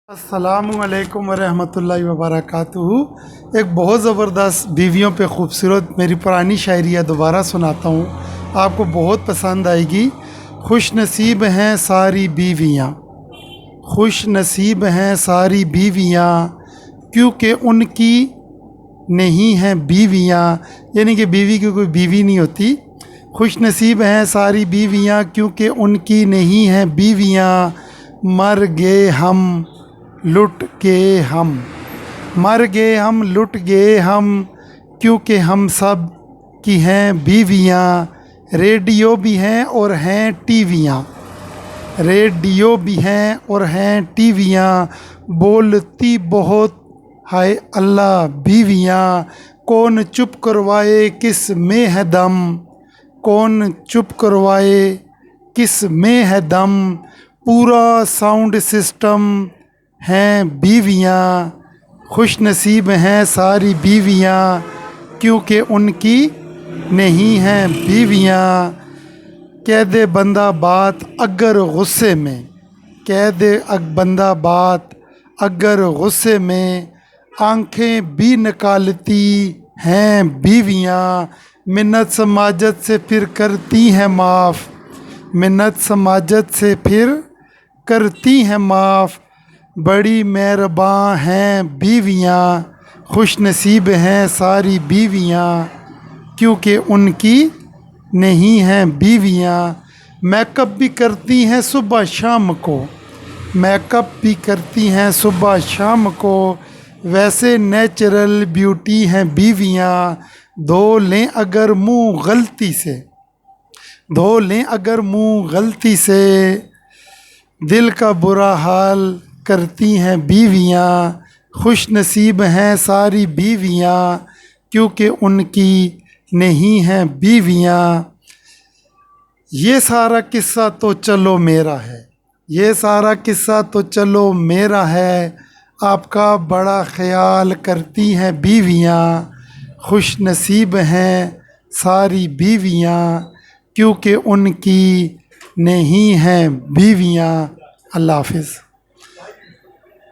अस्सलामु अलैकुम वरहमतुल्लाहि वबरकातुहू। एक बहुत ज़बरदस्त बीवियों पे खूबसूरत मेरी पुरानी शायरिया दोबारा सुनाता हूँ, आपको बहुत पसंद आएगी। खुश नसीब हैं सारी बीवियाँ, खुश नसीब हैं सारी बीवियाँ, क्योंकि उनकी नहीं हैं बीवियाँ, यानी कि बीवी की कोई बीवी नहीं होती। खुश नसीब हैं सारी बीवियाँ, क्योंकि उनकी नहीं हैं बीवियाँ। मर गए हम लुट गए हम, मर गए हम लुट गए हम, क्योंकि हम सब की हैं बीवियाँ। रेडियो भी हैं और हैं टीवियाँ, रेडियो भी हैं और हैं टीवियाँ, बोलती बहुत हाय अल्लाह बीवियाँ। कौन चुप करवाए किस में है दम, कौन चुप करवाए किस में है दम, पूरा साउंड सिस्टम हैं बीवियाँ। खुश नसीब हैं सारी बीवियाँ, क्योंकि उनकी नहीं हैं बीवियाँ। कह दे बंदा बात अगर गुस्से में, कह दे बंदा बात अगर गुस्से में, आंखें भी निकालती हैं बीवियाँ। मिन्नत समाजत से फिर करती हैं माफ़, मिन्नत समाजत से फिर करती हैं माफ़, बड़ी मेहरबान हैं बीवियाँ। खुश नसीब हैं सारी बीवियाँ, क्योंकि उनकी नहीं हैं बीवियाँ। मेकअप भी करती हैं सुबह शाम को, मेकअप भी करती हैं सुबह शाम को, वैसे नेचुरल ब्यूटी हैं बीवियाँ। धो लें अगर मुँह गलती से, धो लें अगर मुँह गलती से, दिल का बुरा हाल करती हैं बीवियाँ। खुश नसीब हैं सारी बीवियाँ, क्योंकि उनकी नहीं हैं बीवियाँ। ये सारा किस्सा तो चलो मेरा है, ये सारा किस्सा तो चलो मेरा है, आपका बड़ा ख्याल करती हैं बीवियाँ। खुश नसीब हैं सारी बीवियाँ, क्योंकि उनकी नहीं हैं बीवियाँ। अल्लाह हाफ़िज़।